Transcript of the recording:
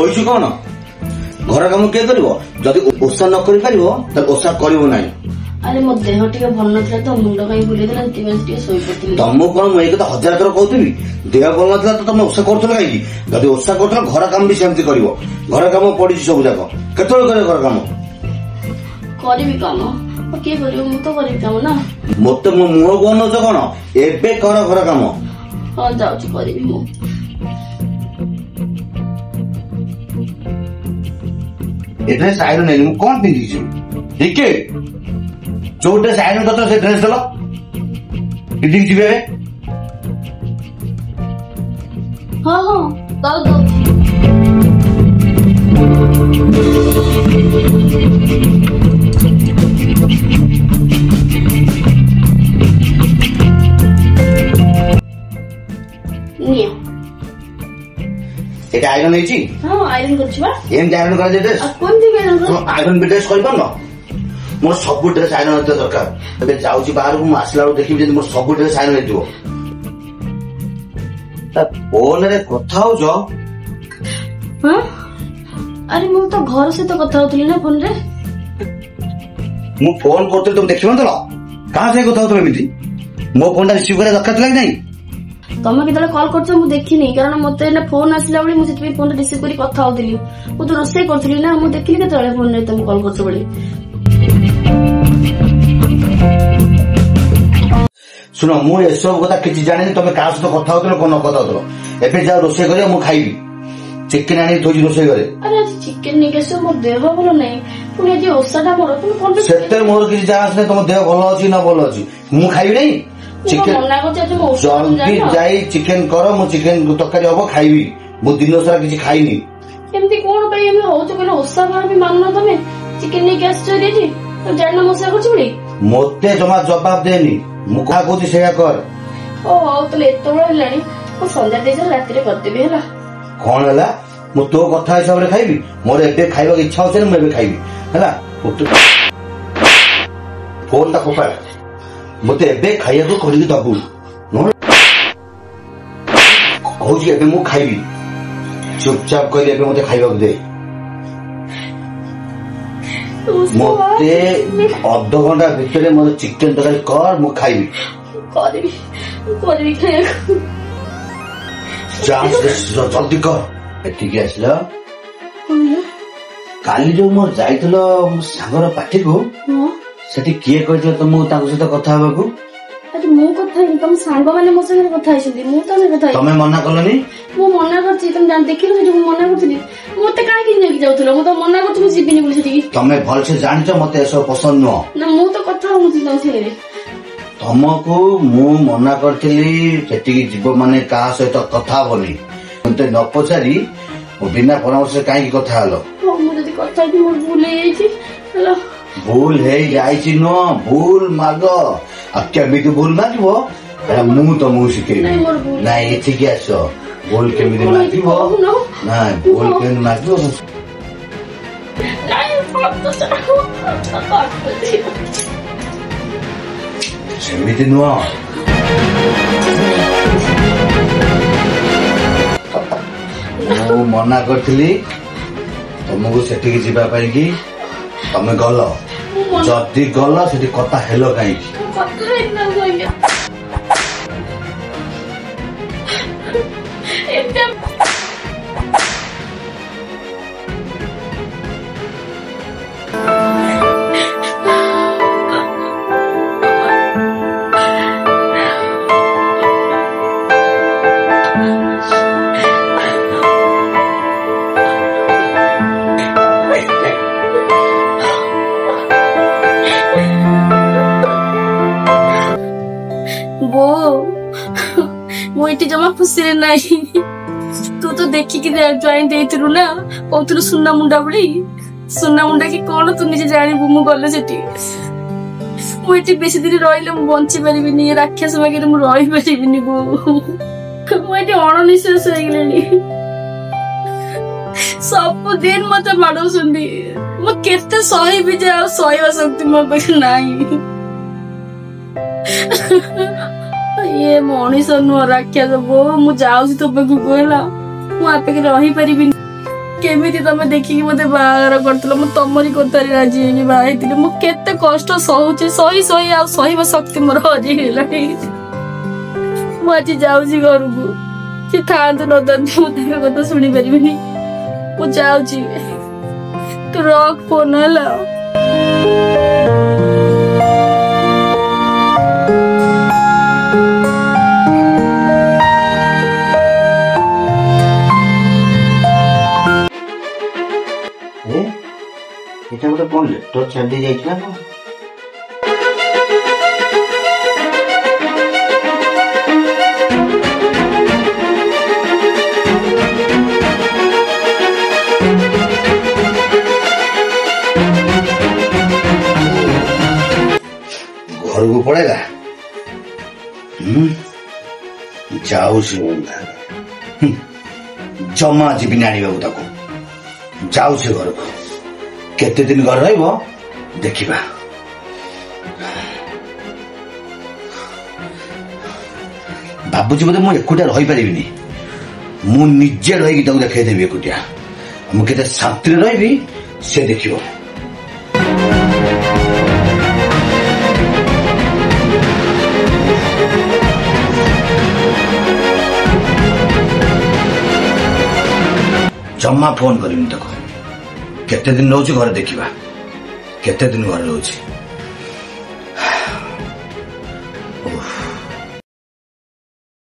ଶୋଇଛୁ କଣ? ଘର କାମ କିଏ କରିବ? ଯଦି ଓଷା ନ କରିପାରିବ ତାହେଲେ ଓଷା କରିବ ନାହିଁ। ଆରେ ମୋ ଦେହ ଟିକେ ଭଲ ନଥିଲା ତ, ମୁଣ୍ଡ କାଇଁ ବୁଲେଇଥିଲା, ସେଥିପାଇଁ ଟିକେ ଶୋଇପଡିଥିଲି। ତମକୁ କଣ ମୁଁ ଏଇ କଥା 1000 ଥର କହୁଥିଲି? ଦେହ ଭଲ ନଥିଲା ତ ତମେ ଓଷା କରୁଥିଲ କାହିଁକି? ଯଦି ଓଷା କରୁଥିଲ ଘର କାମ ବି ସେମିତି କରିବ। ଘର କାମ ପଡିଛି ସବୁ ଯାକ। କେତେବେଳେ କରିବ ଘର କାମ? କରିବି କାମ କିଏ କରିବ? ମୁଁ ତ କରିବି କାମ ନା। ମତେ ମୋ ମୁହଁକୁ ଅନଉଛ କଣ? ଏବେ କର ଘର କାମ। ହଁ ଯାଉଛି କରିବି ମୁଁ। ଏ ଡ୍ରେସ୍ ଆଇରନ୍ ହେଇନି, ମୁଁ କଣ ପିନ୍ଧିଛି? ଟିକେ ଯୋଉ ଡ୍ରେସ୍ ଆଇରନ୍ କରିଥିଲ ସେ ଡ୍ରେସ୍ ଦେଲ, ପିନ୍ଧିକି ଯିବେ। ହଁ ହଁ ଦଉଛି। ନିଅ। এটা আয়রন ହେଇଛି? ହଁ ଆଇରନ୍ କରୁଛି ବା। ଏମିତି ଆୟରନ୍ କରାଯାଏ ଡ୍ରେସ୍? ଆୟରନ୍ ବି ଡ୍ରେସ୍ କରିପାରୁନ? ମୋର ସବୁ ଡ୍ରେସ୍ ଆୟରନ୍ ହେଇଥିବା ଦରକାର। ଏବେ ଯାଉଛି ବାହାରକୁ, ମୁଁ ଆସିଲା ବେଳକୁ ଦେଖିବି ଯେମିତି ମୋର ସବୁ ଡ୍ରେସ୍ ଆୟରନ୍ ହେଇଥିବ। ଫୋନରେ କଥା ହଉଛ? ଆରେ ମୁଁ ତ ଘର ସହିତ କଥା ହଉଥିଲି ନା ଫୋନରେ। ମୁଁ ଫୋନ କରୁଥିଲି ତମେ ଦେଖିପାରୁଥିଲ? କାହା ସାଙ୍ଗେ କଥା ହଉଥିଲ ଏମିତି? ମୋ ଫୋନଟା ରିସିଭ୍ କରିବା ଦରକାର ଥିଲା କି ନାହିଁ? ତମେ କେତେବେଳେ କଲ୍ କରୁଛ ମୁଁ ଦେଖିନି, କାରଣ ମତେ ଫୋନ ଆସିଲା ବେଳେ ମୁଁ ସେଥିପାଇଁ ଫୋନ ରିସିଭ୍ କରି କଥା ହଉଥିଲି। ମୁଁ ତ ରୋଷେଇ କରୁଥିଲି ନା, ମୁଁ ଦେଖିଲି କେତେବେଳେ ଫୋନରେ ତମେ କଲ୍ କରୁଛ ବୋଲି। ଶୁଣ, ମୁଁ ଏସବୁ କଥା କିଛି ଜାଣିନି। ତମେ କାହା ସହିତ କଥା ହଉଥିଲ, କଣ ନ କଥା ହଉଥିଲ? ଏବେ ଯାଅ ରୋଷେଇ କରିବା, ମୁଁ ଖାଇବି। ଚିକେନ ଆଣିକି ଥୋଇଛି ରୋଷେଇ ଘରେ। ଆରେ ଆଜି ଚିକେନ ନେଇକି ଆସିବ, ମୋ ଦେହ ଭଲ ନାହିଁ। ପୁଣି ଆଜି ଓଷାଟା ମୋର, ତମେ କଣ? ସେଥିରେ ମୋର କିଛି ଯାହା ଆସୁନି। ତମ ଦେହ ଭଲ ଅଛି ନା ଭଲ ଅଛି, ମୁଁ ଖାଇବି ନାହିଁ। ଜଲ୍ଦି ଯାଇ ଚିକେନ କର, ମୁଁ ଚିକେନ ତରକାରୀ ହବ ଖାଇବି। ମୁଁ ଦିନ ସାରା କିଛି ଖାଇନି। ଏମିତି କଣ ପାଇଁ ଏମିତି ହଉଛ କହିଲ? ଓଷା ବାର ବି ମାନୁନ ତମେ। ଚିକେନ ନେଇକି ଆସିଛ ଏଠି, ଜାଣିନ ମୁଁ ଓଷା କରୁଛି ବୋଲି। ମତେ ଜମା ଜବାବ ଦେନି, ମୁଁ ଯାହା କହୁଛି ସେଇଆ କର। ଓ ହଉ ତାହେଲେ ଏତେବେଳେ ହେଲାଣି, ମୁଁ ସନ୍ଧ୍ୟା ଦେଇଛ, ରାତିରେ କରିଦେବି ହେଲା। କଣ ହେଲା? ମୁଁ ତୋ କଥା ହିସାବରେ ଖାଇବି? ମୋର ଏବେ ଖାଇବାକୁ ଇଚ୍ଛା ହଉଛି, ମୁଁ ଏବେ ଖାଇବି ହେଲା। ଫୋନ ଟା ଫୋପାଡ, ମତେ ଏବେ ଖାଇବାକୁ କରିକି ଦବୁ। କହୁଛି ଏବେ ମୁଁ ଖାଇବି, ଚୁପଚାପ କରି ଏବେ ମତେ ଖାଇବାକୁ ଦେ। ମତେ ଅଧଘଣ୍ଟା ଭିତରେ ମତେ ଚିକେନ ତରକାରୀ କର, ମୁଁ ଖାଇବି। କରିବି ଖାଇବାକୁ। ଜଲ୍ଦି କର। ଏଠିକି ଆସିଲ? କାଲି ଯୋଉ ମୋର ଯାଇଥିଲ ମୋ ସାଙ୍ଗର ପାର୍ଟିକୁ, ସେଠି କିଏ କହିଥିଲା ତମକୁ ତାଙ୍କ ସହିତ କଥା ହବାକୁ? ମୁଁ କଥା ହେଇନି, ତମ ସାଙ୍ଗମାନେ ମୋ ସାଙ୍ଗରେ କଥା ହେଇଛନ୍ତି, ମୁଁ ତ କଥା ହେଇନି। ତମେ ମନା କଲନି? ମୁଁ ମନା କରିଛି, ତମେ ଦେଖିଲ ସେଠି ମୁଁ ମନା କରୁଥିଲି। ମତେ କାହିଁକି ନେଇକି ଯାଉଥିଲ? ମୁଁ ତ ମନା କରୁଛି, ମୁଁ ଯିବିନି ବୋଲି ସେଠିକି। ତମେ ଭଲସେ ଜାଣିଛ ମତେ ଏସବୁ ପସନ୍ଦ ନୁହଁ। ନା ମୁଁ ତ କଥା ହଉନଥିଲି ତମ ସାଙ୍ଗରେ। ତମକୁ ମୁଁ ମନା କରିଥିଲି ସେଠିକି ଯିବ ମାନେ କାହା ସହିତ କଥା ହବନି। ମତେ ନ ପଚାରି ମୁଁ ବିନା ପରାମର୍ଶରେ କାହିଁକି କଥା ହେଲ? ମୁଁ ଯଦି କଥା ହେଇଛି ମୋର ଭୁଲ ହେଇଯାଇଛି ହେଲା। ଭୁଲ ହେଇଯାଇଛି ନୁହଁ, ଭୁଲ ମାଗ। ଆଉ କେମିତି ଭୁଲ ମାଗିବ ମୁଁ ତମକୁ ଶିଖେଇବି। ନାଇଁ ଏଠିକି ଆସ, ଭୁଲ କେମିତି ମାଗିବ। ନାଇଁ ଭୁଲ କେମିତି ମାଗିବ ସେମିତି ନୁହଁ। ମୁଁ ମନା କରିଥିଲି ତମକୁ ସେଠିକି ଯିବା ପାଇଁ କି, ତମେ ଗଲ। ଯଦି ଗଲ ସେଠି କଥା ହେଲ କାହିଁକି? ମୁଁ ଏଠି ଜମା ଖୁସିରେ ନାହିଁ। ତୁ ତ ଦେଖିକି ଜ୍ୱାଇଁ ଦେଇଥିଲୁ ନା, କହୁଥିଲୁ ସୁନା ମୁଣ୍ଡା ବୋଲି। ସୁନା ମୁଣ୍ଡା କି କଣ ତୁ ନିଜେ ଜାଣିବୁ। ମୁଁ ଗଲେ ସେଠି, ମୁଁ ଏଠି ବେଶୀ ଦିନ ରହିଲେ ମୁଁ ବଞ୍ଚି ପାରିବିନି। ରାକ୍ଷସ ବାଗରେ ମୁଁ ରହିପାରିବିନି। ମୁଁ ଏଠି ଅଣନିଶ୍ୱାସ ହେଇଗଲିଣି। ସବୁଦିନ ମତେ ବାଡଉଛନ୍ତି, ମୁଁ କେତେ ସହିବି ଯେ ଆଉ ସହିବା ଶକ୍ତି ମୋ ପାଖରେ ନାହିଁ। ଇଏ ମଣିଷ ନୁହଁ, ରାକ୍ଷସ। ବୋଉ ମୁଁ ଯାଉଛି ତୋ ପାଖକୁ ହେଲା, ମୁଁ ଆ ପାଖରେ ରହିପାରିବିନି। केमिति तमे देखिकी मते बाहागर करतलो मु तमरी कथारे राजी हेगी बाहाइतिले मु केते कष्ट सहउची सही सही आ सहीब शक्ति मोर हरि हेलानी मु आज जाउची घरकू कि थांतु न दंतु मु ताका कथा सुनी परिबिनी मु जाउची तू रख फोन हला এটা গোটে কোন লেটর ছাড়ি যাইছিল না ঘরକୁ ପଳେଇଲା ଯାଉ ସେ ଜମା ଯିବିନି ଆଣିବାକୁ ତାକୁ ଯାଉ ସେ ଘରକୁ केते दिन घर रहिबो देखिबा बाबूजी बोधे मु एकुटिया रही पारिबिनी मु निजे रही ताको देखै देबी एकुटिया मु केते शांति रे रहिबी से देखिबो जम्मा फोन करिनी ताको केते दिन रोज घर देखिबा केते दिन घर रोज